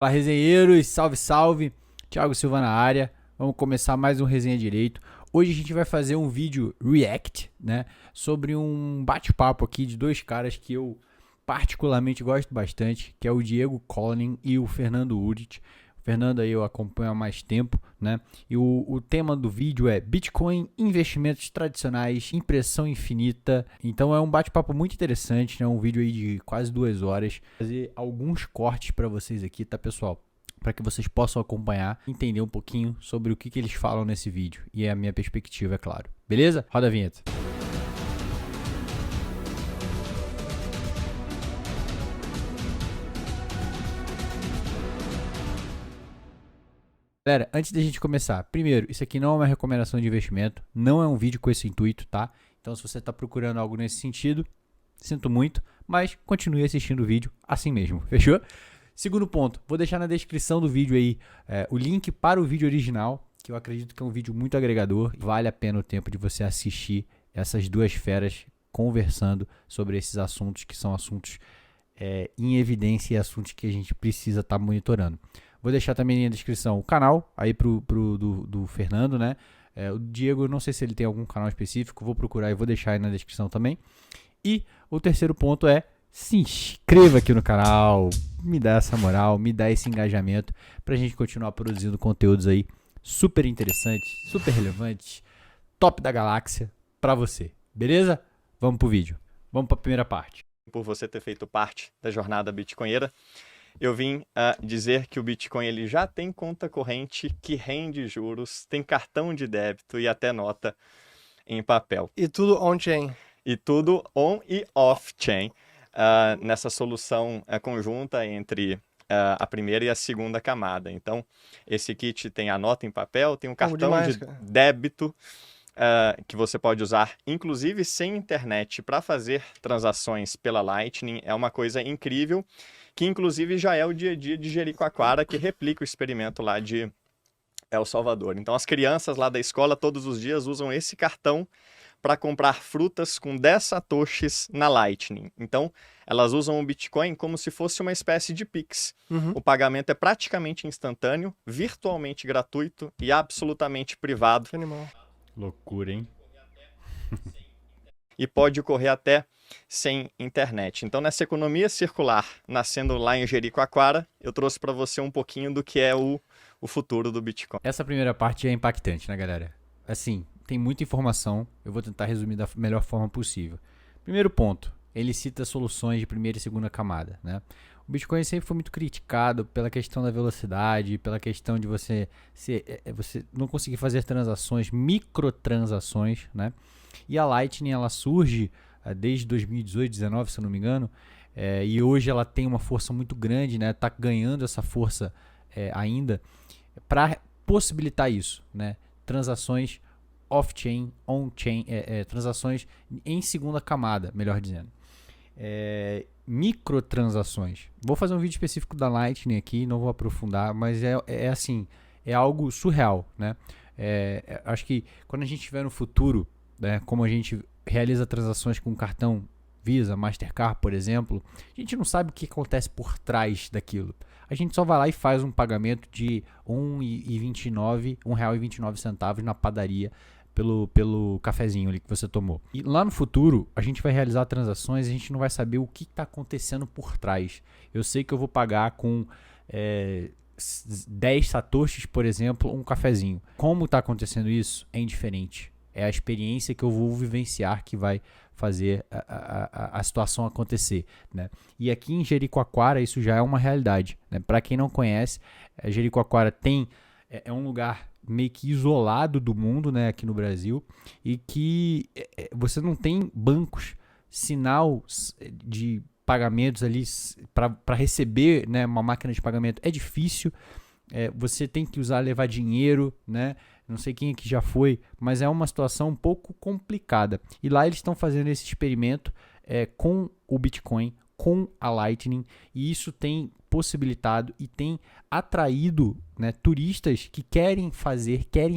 Fala, resenheiros, salve, salve, Thiago Silva na área, vamos começar mais um Resenha Direito. Hoje a gente vai fazer um vídeo react, né, sobre um bate-papo aqui de dois caras que eu particularmente gosto bastante, que é o Diego Colin e o Fernando Urit. O Fernando aí eu acompanho há mais tempo, né, e o tema do vídeo é Bitcoin, investimentos tradicionais, impressão infinita. Então é um bate-papo muito interessante, né, um vídeo aí de quase 2 horas. Vou fazer alguns cortes para vocês aqui, tá, pessoal? Para que vocês possam acompanhar, entender um pouquinho sobre o que eles falam nesse vídeo. E é a minha perspectiva, é claro. Beleza? Roda a vinheta. Galera, antes da gente começar, primeiro, isso aqui não é uma recomendação de investimento, não é um vídeo com esse intuito, tá? Então, se você está procurando algo nesse sentido, sinto muito, mas continue assistindo o vídeo assim mesmo, fechou? Segundo ponto, vou deixar na descrição do vídeo aí o link para o vídeo original, que eu acredito que é um vídeo muito agregador, vale a pena o tempo de você assistir essas duas feras conversando sobre esses assuntos que são assuntos em evidência e assuntos que a gente precisa estar monitorando. Vou deixar também na descrição o canal aí do Fernando, né? O Diego, eu não sei se ele tem algum canal específico, vou procurar e vou deixar aí na descrição também. E o terceiro ponto é se inscreva aqui no canal, me dá essa moral, me dá esse engajamento pra gente continuar produzindo conteúdos aí super interessantes, super relevantes, top da galáxia pra você, beleza? Vamos pro vídeo, vamos pra primeira parte. Por você ter feito parte da jornada bitcoinheira, eu vim dizer que o Bitcoin ele já tem conta corrente que rende juros, tem cartão de débito e até nota em papel. E tudo on-chain. E tudo on e off-chain, nessa solução conjunta entre a primeira e a segunda camada. Então, esse kit tem a nota em papel, tem um cartão de débito, que você pode usar, inclusive sem internet, para fazer transações pela Lightning. É uma coisa incrível, que inclusive já é o dia a dia de Jericoacoara, que replica o experimento lá de El Salvador. Então as crianças lá da escola todos os dias usam esse cartão para comprar frutas com 10 satoshis na Lightning. Então elas usam o Bitcoin como se fosse uma espécie de Pix. O pagamento é praticamente instantâneo, virtualmente gratuito e absolutamente privado. Que animal. Loucura, hein? E pode ocorrer até sem internet. Então, nessa economia circular, nascendo lá em Jericoacoara, eu trouxe para você um pouquinho do que é o futuro do Bitcoin. Essa primeira parte é impactante, né, galera? Assim, tem muita informação, eu vou tentar resumir da melhor forma possível. Primeiro ponto, ele cita soluções de primeira e segunda camada, né? O Bitcoin sempre foi muito criticado pela questão da velocidade, pela questão de você não conseguir fazer transações, microtransações, né? E a Lightning, ela surge desde 2018, 2019, se eu não me engano, e hoje ela tem uma força muito grande, né? Tá ganhando essa força ainda para possibilitar isso, né? Transações off-chain, on-chain, transações em segunda camada, melhor dizendo. Microtransações. Vou fazer um vídeo específico da Lightning aqui, não vou aprofundar, mas é assim, é algo surreal, né? Acho que quando a gente estiver no futuro, né, como a gente realiza transações com cartão Visa, Mastercard, por exemplo, a gente não sabe o que acontece por trás daquilo. A gente só vai lá e faz um pagamento de R$1,29 na padaria pelo cafezinho ali que você tomou. E lá no futuro, a gente vai realizar transações e a gente não vai saber o que está acontecendo por trás. Eu sei que eu vou pagar com 10 satoshis, por exemplo, um cafezinho. Como está acontecendo isso é indiferente. É a experiência que eu vou vivenciar que vai fazer a situação acontecer, né? E aqui em Jericoacoara isso já é uma realidade, né? Para quem não conhece, Jericoacoara é um lugar meio que isolado do mundo, né, aqui no Brasil, e que você não tem bancos, sinal de pagamentos ali para receber, né, uma máquina de pagamento é difícil. Você tem que levar dinheiro, né? Não sei quem aqui já foi, mas é uma situação um pouco complicada. E lá eles estão fazendo esse experimento com o Bitcoin, com a Lightning, e isso tem possibilitado e tem atraído, né, turistas que querem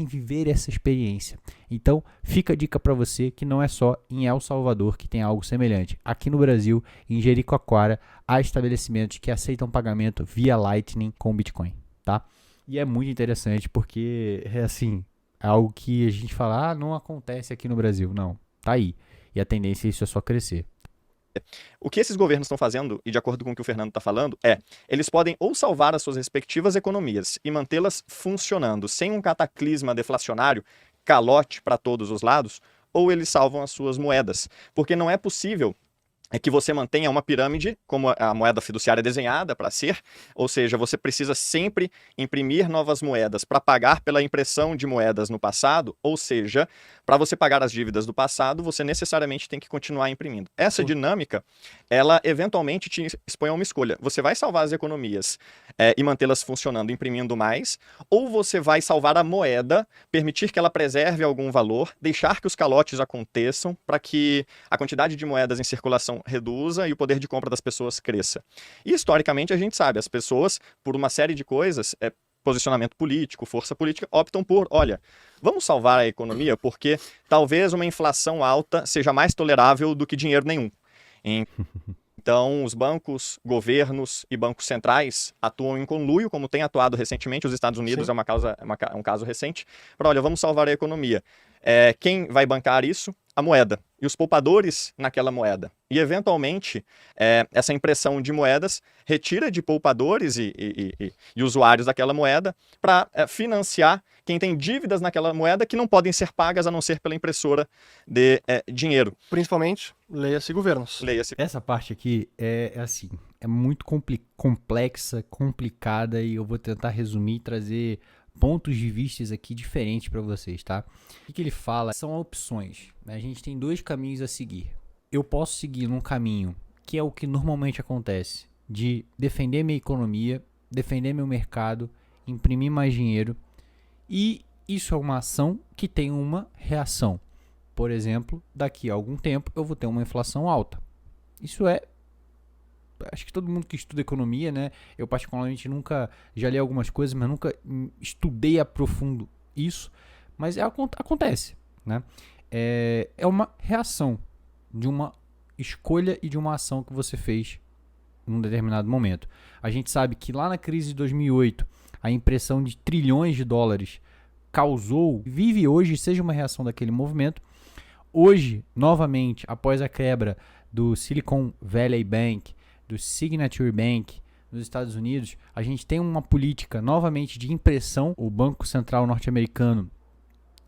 viver essa experiência. Então, fica a dica para você que não é só em El Salvador que tem algo semelhante. Aqui no Brasil, em Jericoacoara, há estabelecimentos que aceitam pagamento via Lightning com Bitcoin, tá? E é muito interessante porque é assim, é algo que a gente fala, não acontece aqui no Brasil. Não, tá aí. E a tendência é isso é só crescer. O que esses governos estão fazendo, e de acordo com o que o Fernando está falando, eles podem ou salvar as suas respectivas economias e mantê-las funcionando sem um cataclisma deflacionário, calote para todos os lados, ou eles salvam as suas moedas. Porque não é possível que você mantenha uma pirâmide, como a moeda fiduciária é desenhada para ser, ou seja, você precisa sempre imprimir novas moedas para pagar pela impressão de moedas no passado, ou seja, para você pagar as dívidas do passado, você necessariamente tem que continuar imprimindo. Essa dinâmica, ela eventualmente te expõe a uma escolha. Você vai salvar as economias e mantê-las funcionando, imprimindo mais, ou você vai salvar a moeda, permitir que ela preserve algum valor, deixar que os calotes aconteçam para que a quantidade de moedas em circulação reduza e o poder de compra das pessoas cresça. E historicamente a gente sabe, as pessoas, por uma série de coisas, posicionamento político, força política, optam por, olha, vamos salvar a economia porque talvez uma inflação alta seja mais tolerável do que dinheiro nenhum. Então, os bancos, governos e bancos centrais atuam em conluio, como tem atuado recentemente. Os Estados Unidos é um caso recente, para, olha, vamos salvar a economia. Quem vai bancar isso? A moeda. E os poupadores naquela moeda. E, eventualmente, essa impressão de moedas retira de poupadores e usuários daquela moeda para financiar quem tem dívidas naquela moeda que não podem ser pagas a não ser pela impressora de dinheiro. Principalmente, leia-se governos. Leia-se. Essa parte aqui é assim, é muito complexa, complicada, e eu vou tentar resumir e trazer pontos de vista aqui diferentes para vocês, tá? O que ele fala são opções, né? A gente tem dois caminhos a seguir. Eu posso seguir num caminho que é o que normalmente acontece, de defender minha economia, defender meu mercado, imprimir mais dinheiro, e isso é uma ação que tem uma reação. Por exemplo, daqui a algum tempo eu vou ter uma inflação alta. Isso acho que todo mundo que estuda economia, né? Eu particularmente nunca, já li algumas coisas, mas nunca estudei a profundo isso. Mas acontece, né? É uma reação de uma escolha e de uma ação que você fez num determinado momento. A gente sabe que lá na crise de 2008, a impressão de trilhões de dólares vive hoje, seja uma reação daquele movimento. Hoje, novamente, após a quebra do Silicon Valley Bank, do Signature Bank nos Estados Unidos, a gente tem uma política novamente de impressão. O Banco Central norte-americano,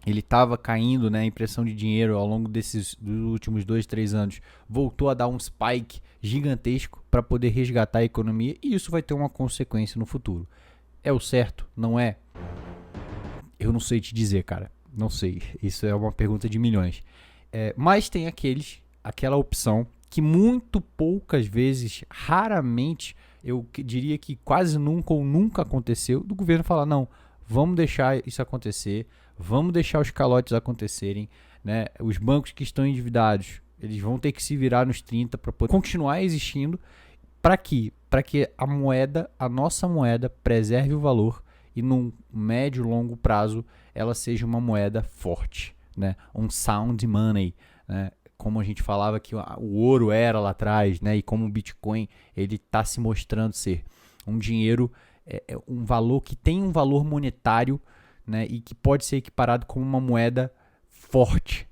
ele estava caindo, né, a impressão de dinheiro ao longo dos últimos 2-3 anos, voltou a dar um spike gigantesco para poder resgatar a economia, e isso vai ter uma consequência no futuro. É o certo? Não é? Eu não sei te dizer, cara. Não sei. Isso é uma pergunta de milhões. Mas tem aquela opção que muito poucas vezes, raramente, eu diria que quase nunca ou nunca aconteceu, do governo falar, não, vamos deixar isso acontecer, vamos deixar os calotes acontecerem, né? Os bancos que estão endividados, eles vão ter que se virar nos 30 para poder continuar existindo. Para quê? Para que a nossa moeda, preserve o valor e num médio e longo prazo ela seja uma moeda forte, né? Um sound money, né? Como a gente falava que o ouro era lá atrás, né? E como o Bitcoin ele está se mostrando ser um dinheiro, um valor que tem um valor monetário, né? E que pode ser equiparado com uma moeda forte.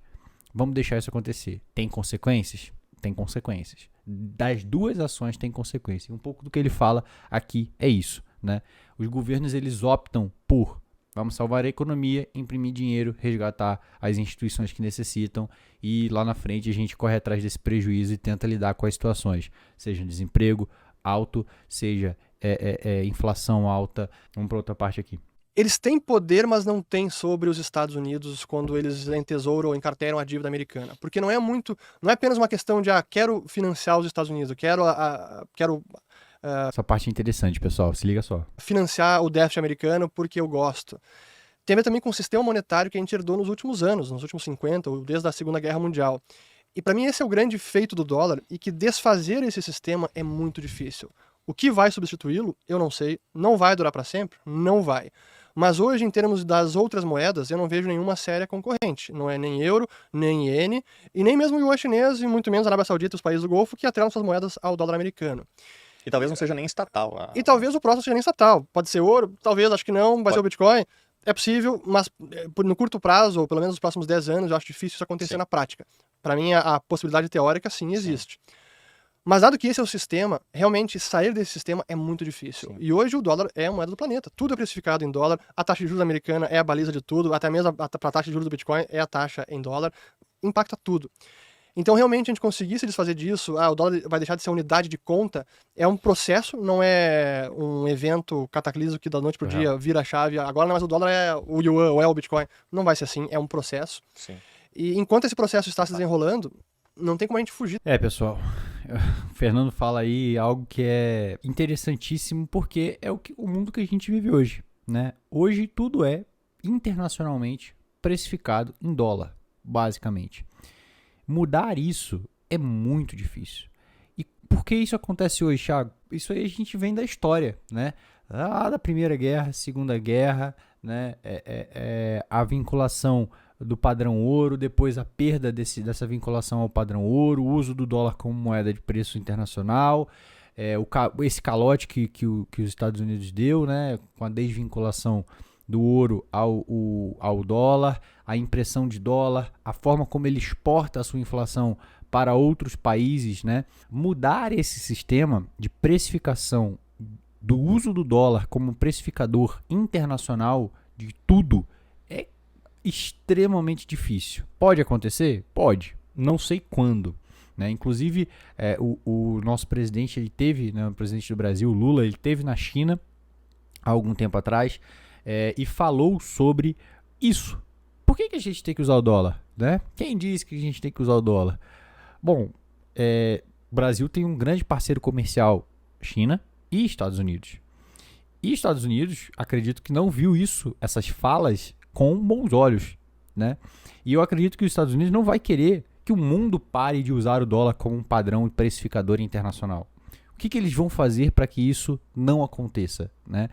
Vamos deixar isso acontecer. Tem consequências? Tem consequências. Das duas ações tem consequência. Um pouco do que ele fala aqui é isso, né? Os governos eles optam por vamos salvar a economia, imprimir dinheiro, resgatar as instituições que necessitam, e lá na frente a gente corre atrás desse prejuízo e tenta lidar com as situações, seja desemprego alto, seja inflação alta. Vamos para outra parte aqui. Eles têm poder, mas não têm sobre os Estados Unidos quando eles entesouram ou encarteiram a dívida americana. Porque não é apenas uma questão de quero financiar os Estados Unidos, quero essa parte é interessante, pessoal, se liga só. Financiar o déficit americano porque eu gosto. Tem a ver também com o sistema monetário que a gente herdou nos últimos anos, nos últimos 50, ou desde a Segunda Guerra Mundial. E para mim esse é o grande feito do dólar, e que desfazer esse sistema é muito difícil. O que vai substituí-lo, eu não sei. Não vai durar para sempre? Não vai. Mas hoje, em termos das outras moedas, eu não vejo nenhuma séria concorrente. Não é nem euro, nem iene, e nem mesmo o yuan chinês, e muito menos a Arábia Saudita e os países do Golfo, que atrelam suas moedas ao dólar americano. E talvez não seja nem estatal. E talvez o próximo seja nem estatal. Pode ser ouro, talvez, acho que não. Vai ser o Bitcoin. É possível, mas no curto prazo, ou pelo menos nos próximos 10 anos, eu acho difícil isso acontecer na prática. Para mim, a possibilidade teórica, sim, existe. Mas dado que esse é o sistema, realmente sair desse sistema é muito difícil. Sim. E hoje o dólar é a moeda do planeta. Tudo é precificado em dólar. A taxa de juros americana é a baliza de tudo. Até mesmo para a taxa de juros do Bitcoin é a taxa em dólar. Impacta tudo. Então, realmente, a gente conseguir se desfazer disso, o dólar vai deixar de ser unidade de conta, é um processo, não é um evento cataclismo que da noite pro dia vira a chave. Agora não é mais o dólar, é o yuan ou é o Bitcoin. Não vai ser assim, é um processo. Sim. E enquanto esse processo está se desenrolando, não tem como a gente fugir. Pessoal, o Fernando fala aí algo que é interessantíssimo, porque é o mundo que a gente vive hoje, né? Hoje tudo é internacionalmente precificado em dólar, basicamente. Mudar isso é muito difícil. E por que isso acontece hoje, Thiago? Isso aí a gente vem da história, né? Da Primeira Guerra, Segunda Guerra, né? A vinculação do padrão ouro, depois a perda dessa vinculação ao padrão ouro, o uso do dólar como moeda de preço internacional, esse calote que os Estados Unidos deu, né? Com a desvinculação do ouro ao dólar, a impressão de dólar, a forma como ele exporta a sua inflação para outros países, né? Mudar esse sistema de precificação do uso do dólar como precificador internacional de tudo é extremamente difícil. Pode acontecer? Pode. Não sei quando. Né? Inclusive, o nosso presidente, ele teve, né, o presidente do Brasil, o Lula, ele teve na China há algum tempo atrás, e falou sobre isso. Por que a gente tem que usar o dólar? Né? Quem disse que a gente tem que usar o dólar? Bom, o Brasil tem um grande parceiro comercial, China e Estados Unidos. E Estados Unidos, acredito que não viu essas falas com bons olhos. Né? E eu acredito que os Estados Unidos não vai querer que o mundo pare de usar o dólar como um padrão precificador internacional. O que eles vão fazer para que isso não aconteça, né?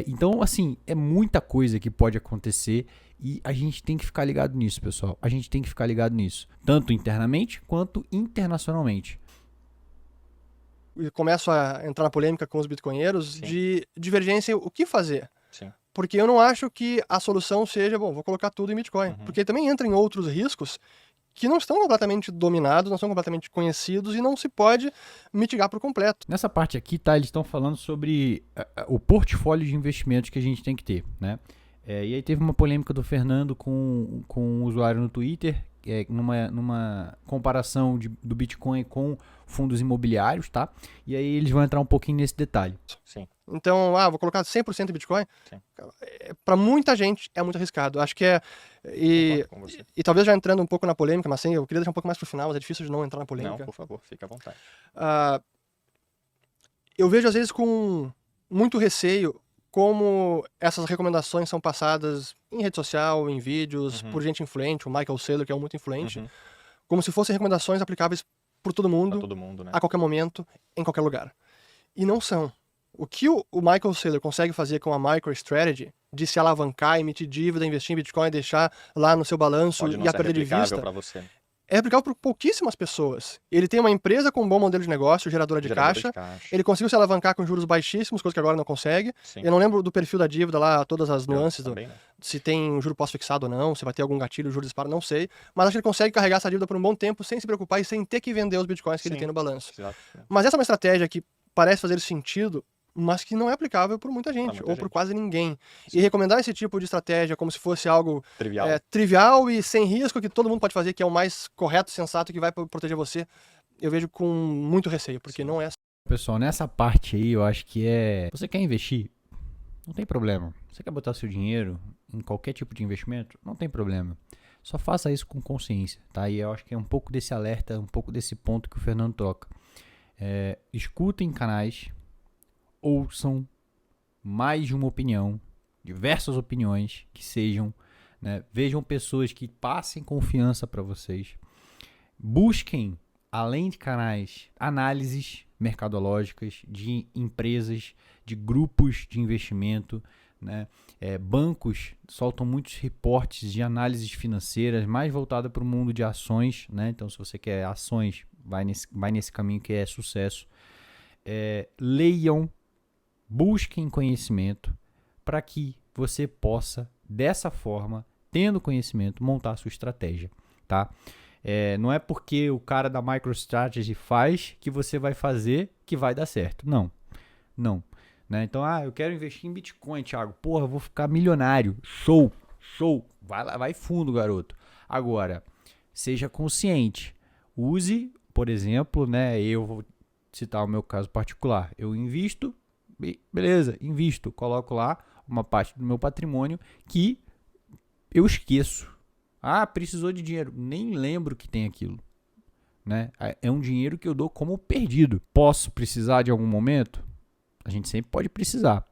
Então, assim, é muita coisa que pode acontecer e a gente tem que ficar ligado nisso, pessoal. A gente tem que ficar ligado nisso, tanto internamente quanto internacionalmente. E começo a entrar na polêmica com os bitcoinheiros. Sim. De divergência, o que fazer? Sim. Porque eu não acho que a solução seja, vou colocar tudo em Bitcoin. Uhum. Porque também entra em outros riscos que não estão completamente dominados, não são completamente conhecidos e não se pode mitigar por completo. Nessa parte aqui, tá, eles estão falando sobre o portfólio de investimentos que a gente tem que ter, né? E aí teve uma polêmica do Fernando com um usuário no Twitter, numa comparação do Bitcoin com fundos imobiliários, tá? E aí eles vão entrar um pouquinho nesse detalhe. Sim. Então, vou colocar 100% em Bitcoin. Para muita gente é muito arriscado. Acho que e talvez já entrando um pouco na polêmica, mas assim, eu queria deixar um pouco mais pro final, mas é difícil de não entrar na polêmica. Não, por favor, fica à vontade. Eu vejo às vezes com muito receio como essas recomendações são passadas em rede social, em vídeos, por gente influente, o Michael Saylor, que é muito influente, como se fossem recomendações aplicáveis por todo mundo, né? A qualquer momento, em qualquer lugar. E não são. O que o Michael Saylor consegue fazer com a MicroStrategy, de se alavancar, emitir dívida, investir em Bitcoin, deixar lá no seu balanço e a perder de vista, é aplicável por pouquíssimas pessoas. Ele tem uma empresa com um bom modelo de negócio, geradora de caixa. Ele conseguiu se alavancar com juros baixíssimos, coisa que agora não consegue. Sim. Eu não lembro do perfil da dívida lá, todas as nuances, se tem um juro pós-fixado ou não, se vai ter algum gatilho, o juro dispara, não sei. Mas acho que ele consegue carregar essa dívida por um bom tempo sem se preocupar e sem ter que vender os bitcoins que ele tem no balanço. Exato. Mas essa é uma estratégia que parece fazer sentido, mas que não é aplicável por muita gente, por quase ninguém. Sim. E recomendar esse tipo de estratégia como se fosse algo trivial e sem risco, que todo mundo pode fazer, que é o mais correto, sensato, que vai proteger você, eu vejo com muito receio, porque não é... Pessoal, nessa parte aí, eu acho que você quer investir? Não tem problema. Você quer botar seu dinheiro em qualquer tipo de investimento? Não tem problema. Só faça isso com consciência, tá? E eu acho que é um pouco desse alerta, um pouco desse ponto que o Fernando toca. Escutem canais, ouçam mais de uma opinião, diversas opiniões que sejam, né? Vejam pessoas que passem confiança para vocês. Busquem, além de canais, análises mercadológicas de empresas, de grupos de investimento, né? Bancos soltam muitos reportes de análises financeiras mais voltada para o mundo de ações, né? Então, se você quer ações, vai nesse caminho que é sucesso. Leiam, busquem conhecimento para que você possa, dessa forma, tendo conhecimento, montar a sua estratégia, tá? Não é porque o cara da MicroStrategy faz que você vai fazer que vai dar certo. Não. Né? Então, eu quero investir em Bitcoin, Thiago. Porra, eu vou ficar milionário. Show. Vai lá, vai fundo, garoto. Agora, seja consciente. Use, por exemplo, né? Eu vou citar o meu caso particular. Eu invisto, beleza, invisto. Coloco lá uma parte do meu patrimônio que eu esqueço. Precisou de dinheiro. Nem lembro que tem aquilo. Né? É um dinheiro que eu dou como perdido. Posso precisar de algum momento? A gente sempre pode precisar.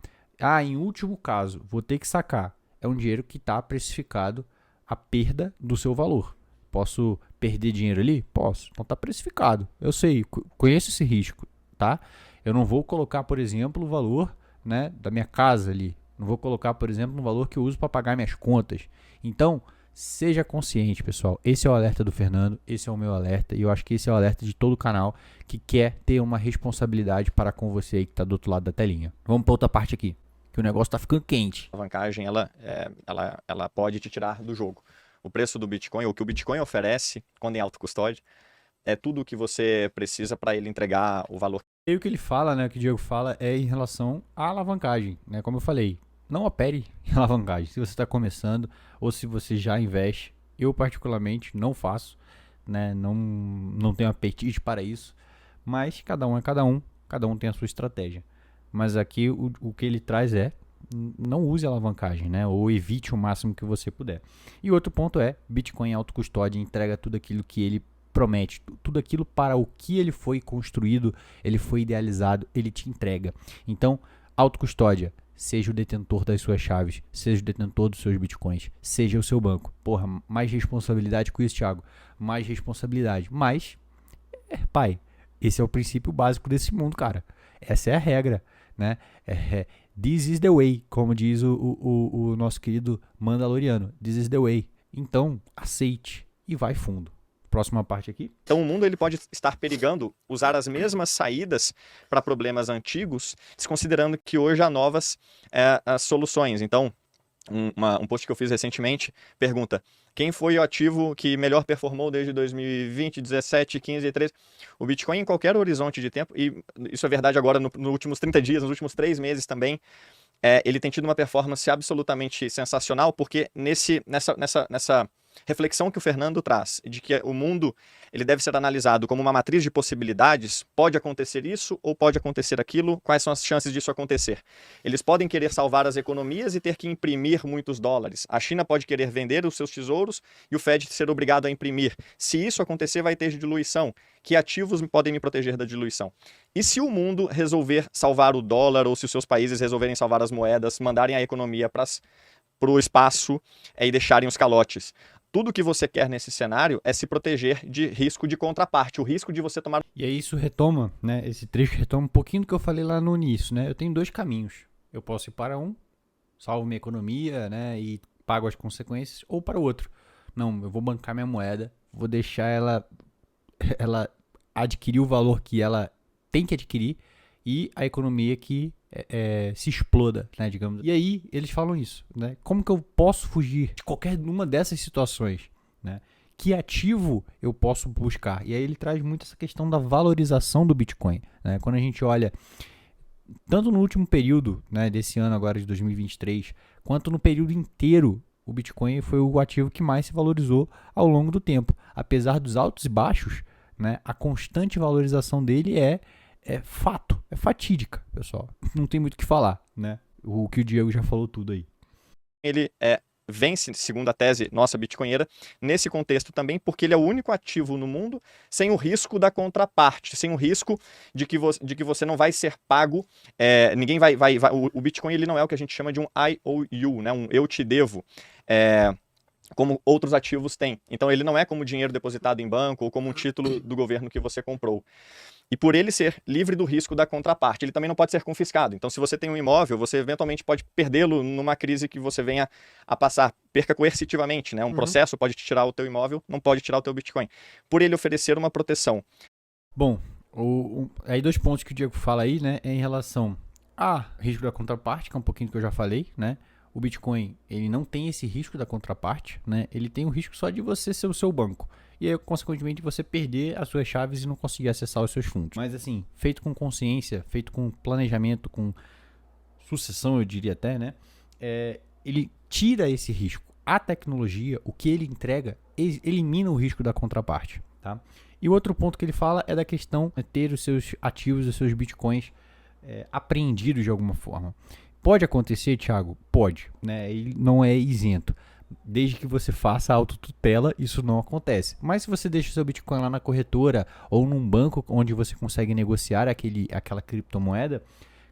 Em último caso, vou ter que sacar. É um dinheiro que está precificado a perda do seu valor. Posso perder dinheiro ali? Posso. Então está precificado. Eu sei, conheço esse risco, tá? Eu não vou colocar, por exemplo, o valor, né, da minha casa ali. Não vou colocar, por exemplo, o valor que eu uso para pagar minhas contas. Então, seja consciente, pessoal. Esse é o alerta do Fernando, esse é o meu alerta, e eu acho que esse é o alerta de todo o canal que quer ter uma responsabilidade para com você aí que está do outro lado da telinha. Vamos para outra parte aqui, que o negócio está ficando quente. A alavancagem, ela pode te tirar do jogo. O preço do Bitcoin, o que o Bitcoin oferece quando em autocustódia, é tudo o que você precisa para ele entregar o valor. E o que ele fala, né, o que o Diego fala é em relação à alavancagem, né, como eu falei. Não opere em alavancagem. Se você está começando ou se você já investe, eu particularmente não faço, né? Não tenho apetite para isso, mas cada um é cada um tem a sua estratégia. Mas aqui o que ele traz não use alavancagem, né? Ou evite o máximo que você puder. E outro ponto Bitcoin autocustódia entrega tudo aquilo que ele promete, tudo aquilo para o que ele foi construído, ele foi idealizado, ele te entrega. Então, autocustódia. Seja o detentor das suas chaves, seja o detentor dos seus bitcoins, seja o seu banco. Porra, mais responsabilidade com isso, Thiago. Mais responsabilidade. Mas, pai, esse é o princípio básico desse mundo, cara. Essa é a regra, né? This is the way, como diz o nosso querido Mandaloriano. This is the way. Então, aceite e vai fundo. Próxima parte aqui. Então o mundo ele pode estar perigando usar as mesmas saídas para problemas antigos, desconsiderando que hoje há novas as soluções. Então, um post que eu fiz recentemente pergunta: quem foi o ativo que melhor performou desde 2020, 17, 15 e 13? O Bitcoin em qualquer horizonte de tempo, e isso é verdade agora nos últimos 30 dias, nos últimos 3 meses também, ele tem tido uma performance absolutamente sensacional, porque nessa reflexão que o Fernando traz, de que o mundo ele deve ser analisado como uma matriz de possibilidades, pode acontecer isso ou pode acontecer aquilo, quais são as chances disso acontecer? Eles podem querer salvar as economias e ter que imprimir muitos dólares. A China pode querer vender os seus tesouros e o Fed ser obrigado a imprimir. Se isso acontecer, vai ter diluição. Que ativos podem me proteger da diluição? E se o mundo resolver salvar o dólar, ou se os seus países resolverem salvar as moedas, mandarem a economia para o espaço e deixarem os calotes? Tudo que você quer nesse cenário é se proteger de risco de contraparte, o risco de você tomar... E aí isso retoma, né? Esse trecho retoma um pouquinho do que eu falei lá no início, né? Eu tenho 2 caminhos. Eu posso ir para um, salvo minha economia, né? E pago as consequências, ou para o outro. Não, eu vou bancar minha moeda, vou deixar ela adquirir o valor que ela tem que adquirir e a economia que se exploda, né, digamos. E aí eles falam isso, né? Como que eu posso fugir de qualquer uma dessas situações, né? Que ativo eu posso buscar? E aí ele traz muito essa questão da valorização do Bitcoin, né? Quando a gente olha tanto no último período, né, desse ano agora de 2023, quanto no período inteiro, o Bitcoin foi o ativo que mais se valorizou ao longo do tempo. Apesar dos altos e baixos, né, a constante valorização dele é fato, é fatídica, pessoal. Não tem muito o que falar, né? O que o Diego já falou tudo aí. Ele vence, segundo a tese nossa bitcoinheira, nesse contexto também, porque ele é o único ativo no mundo sem o risco da contraparte, sem o risco de que você não vai ser pago, ninguém vai o Bitcoin ele não é o que a gente chama de um IOU, né? Um eu te devo. como outros ativos têm. Então ele não é como dinheiro depositado em banco ou como um título do governo que você comprou. E por ele ser livre do risco da contraparte, ele também não pode ser confiscado. Então se você tem um imóvel, você eventualmente pode perdê-lo numa crise que você venha a passar, perca coercitivamente, né? Um processo pode te tirar o teu imóvel, não pode tirar o teu Bitcoin. Por ele oferecer uma proteção. Bom, aí 2 pontos que o Diego fala aí, né, é em relação a risco da contraparte, que é um pouquinho do que eu já falei, né? O Bitcoin, ele não tem esse risco da contraparte, né? Ele tem o risco só de você ser o seu banco. E aí, consequentemente, você perder as suas chaves e não conseguir acessar os seus fundos. Mas assim, feito com consciência, feito com planejamento, com sucessão, eu diria até, né? Ele tira esse risco. A tecnologia, o que ele entrega, elimina o risco da contraparte, tá? E o outro ponto que ele fala é da questão de ter os seus ativos, os seus bitcoins apreendidos de alguma forma. Pode acontecer, Thiago? Pode, né? Ele não é isento. Desde que você faça a autotutela, isso não acontece. Mas se você deixa o seu Bitcoin lá na corretora ou num banco onde você consegue negociar aquela criptomoeda,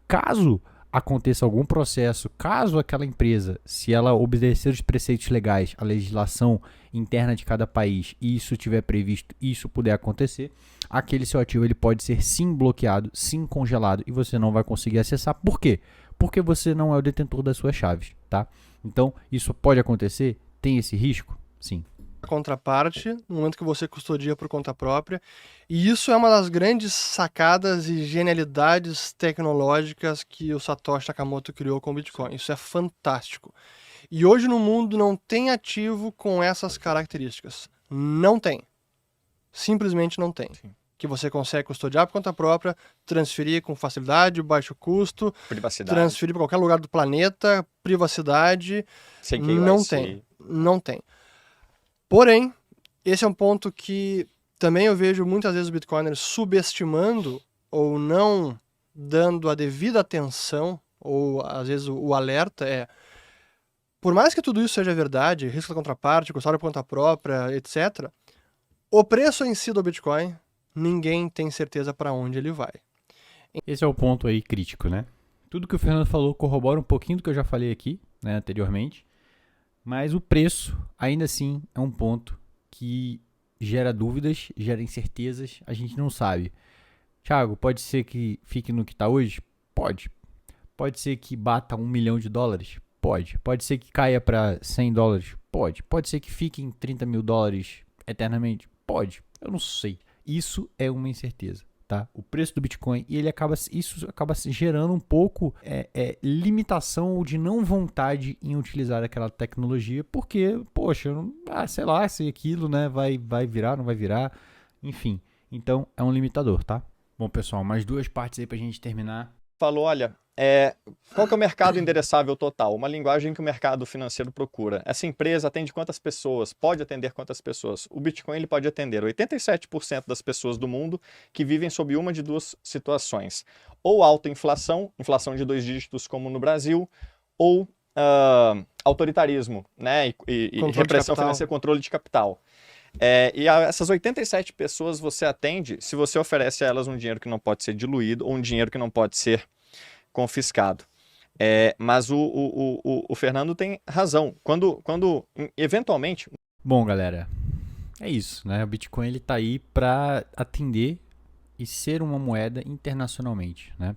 caso aconteça algum processo, caso aquela empresa, se ela obedecer os preceitos legais, a legislação interna de cada país, e isso tiver previsto, isso puder acontecer, aquele seu ativo ele pode ser sim bloqueado, sim congelado e você não vai conseguir acessar. Por quê? Porque você não é o detentor das suas chaves, tá? Então, isso pode acontecer? Tem esse risco? Sim. A contraparte, no momento que você custodia por conta própria. E isso é uma das grandes sacadas e genialidades tecnológicas que o Satoshi Nakamoto criou com o Bitcoin. Isso é fantástico. E hoje no mundo não tem ativo com essas características. Não tem. Simplesmente não tem. Sim. Que você consegue custodiar por conta própria, transferir com facilidade, baixo custo, privacidade, transferir para qualquer lugar do planeta, privacidade. Sem KYC. Não tem. Não tem. Porém, esse é um ponto que também eu vejo muitas vezes o Bitcoiner subestimando ou não dando a devida atenção, ou às vezes o alerta por mais que tudo isso seja verdade, risco da contraparte, custódia por conta própria, etc., o preço em si do Bitcoin, ninguém tem certeza para onde ele vai. Esse é o ponto aí crítico, né? Tudo que o Fernando falou corrobora um pouquinho do que eu já falei aqui, né, anteriormente. Mas o preço, ainda assim, é um ponto que gera dúvidas, gera incertezas, a gente não sabe. Thiago, pode ser que fique no que está hoje? Pode. Pode ser que bata $1 milhão? Pode. Pode ser que caia para $100? Pode. Pode ser que fique em $30 mil eternamente? Pode. Eu não sei. Isso é uma incerteza. Tá? O preço do Bitcoin, e isso acaba gerando um pouco limitação ou de não vontade em utilizar aquela tecnologia, porque, poxa, sei lá se aquilo, né, vai virar, não vai virar, enfim. Então, é um limitador, tá? Bom, pessoal, mais 2 partes aí pra gente terminar. Falou, olha, qual que é o mercado endereçável total? Uma linguagem que o mercado financeiro procura. Essa empresa atende quantas pessoas? Pode atender quantas pessoas? O Bitcoin ele pode atender 87% das pessoas do mundo que vivem sob uma de 2 situações. Ou alta inflação, inflação de 2 dígitos como no Brasil, ou autoritarismo, né? E repressão financeira, controle de capital. E essas 87 pessoas você atende se você oferece a elas um dinheiro que não pode ser diluído ou um dinheiro que não pode ser confiscado. Mas o Fernando tem razão. Quando eventualmente... Bom, galera, é isso, né? O Bitcoin ele tá aí para atender e ser uma moeda internacionalmente, né?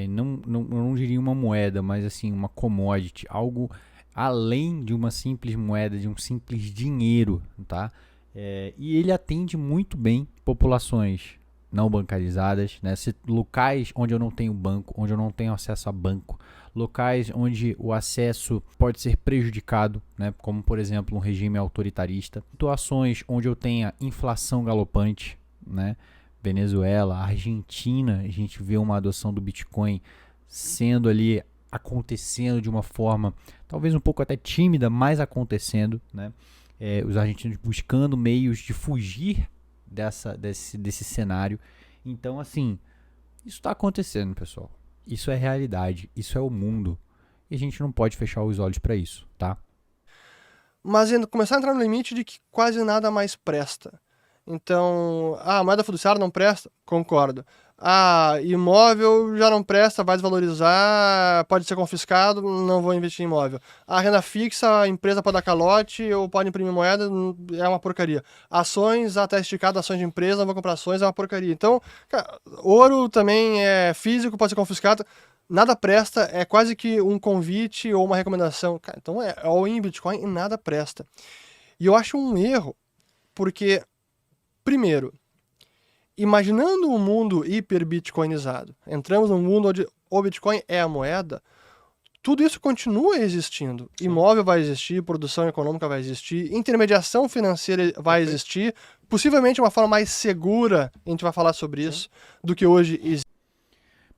Não diria uma moeda, mas assim, uma commodity, algo além de uma simples moeda, de um simples dinheiro, tá? E ele atende muito bem populações não bancarizadas, né? Locais onde eu não tenho banco, onde eu não tenho acesso a banco, locais onde o acesso pode ser prejudicado, né? Como por exemplo um regime autoritarista, situações onde eu tenha inflação galopante, né? Venezuela, Argentina, a gente vê uma adoção do Bitcoin sendo ali, acontecendo de uma forma talvez um pouco até tímida, mas acontecendo, né? Os argentinos buscando meios de fugir desse cenário. Então, assim, isso está acontecendo, pessoal. Isso é realidade, isso é o mundo. E a gente não pode fechar os olhos para isso, tá? Mas começar a entrar no limite de que quase nada mais presta. Então, a moeda fiduciária não presta? Concordo. Imóvel já não presta, vai desvalorizar, pode ser confiscado, não vou investir em imóvel. A renda fixa, a empresa pode dar calote ou pode imprimir moeda, é uma porcaria. Ações, tá esticado, ações de empresa, não vou comprar ações, é uma porcaria. Então, cara, ouro também é físico, pode ser confiscado. Nada presta, é quase que um convite ou uma recomendação. Cara, então é all-in em Bitcoin e nada presta. E eu acho um erro, porque, primeiro, imaginando um mundo hiper-bitcoinizado, entramos num mundo onde o Bitcoin é a moeda, tudo isso continua existindo. Sim. Imóvel vai existir, produção econômica vai existir, intermediação financeira vai existir, possivelmente uma forma mais segura, a gente vai falar sobre isso, do que hoje existe.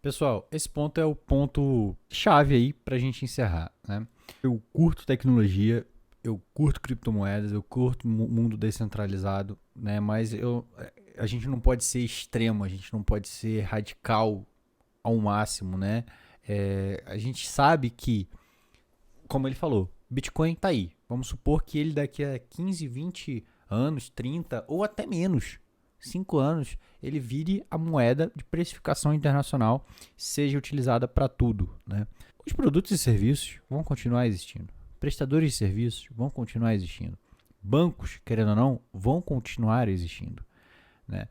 Pessoal, esse ponto é o ponto chave aí pra gente encerrar, né? Eu curto tecnologia, eu curto criptomoedas, eu curto mundo descentralizado, né? Mas a gente não pode ser extremo, a gente não pode ser radical ao máximo, né? A gente sabe que, como ele falou, Bitcoin tá aí. Vamos supor que ele daqui a 15, 20 anos, 30 ou até menos, 5 anos, ele vire a moeda de precificação internacional, seja utilizada para tudo, né? Os produtos e serviços vão continuar existindo. Prestadores de serviços vão continuar existindo. Bancos, querendo ou não, vão continuar existindo, né?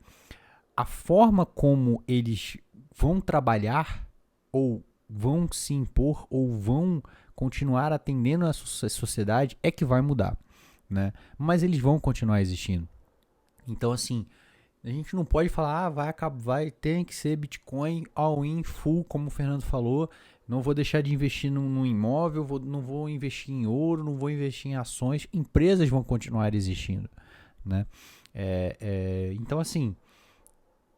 A forma como eles vão trabalhar ou vão se impor ou vão continuar atendendo a sociedade é que vai mudar, né? Mas eles vão continuar existindo. Então, assim, a gente não pode falar, tem que ser Bitcoin all-in full, como o Fernando falou. Não vou deixar de investir num imóvel, não vou investir em ouro, não vou investir em ações. Empresas vão continuar existindo, né? Então, assim,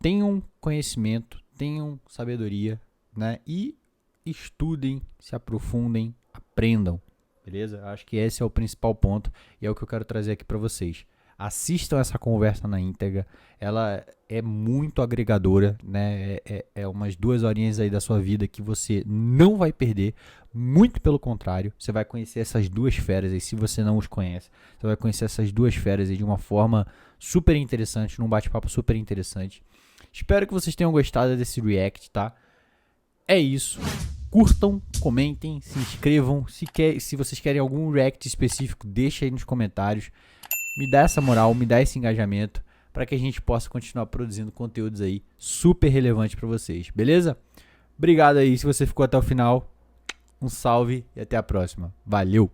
tenham conhecimento, tenham sabedoria, né? E estudem, se aprofundem, aprendam, beleza? Acho que esse é o principal ponto e é o que eu quero trazer aqui para vocês. Assistam essa conversa na íntegra, ela é muito agregadora, né? É umas 2 horinhas aí da sua vida que você não vai perder, muito pelo contrário, você vai conhecer essas 2 feras aí, se você não os conhece, você vai conhecer essas 2 feras aí de uma forma super interessante, num bate-papo super interessante. Espero que vocês tenham gostado desse react, tá? É isso. Curtam, comentem, se inscrevam. Se vocês querem algum react específico, deixa aí nos comentários. Me dá essa moral, me dá esse engajamento para que a gente possa continuar produzindo conteúdos aí super relevantes para vocês, beleza? Obrigado aí se você ficou até o final. Um salve e até a próxima. Valeu!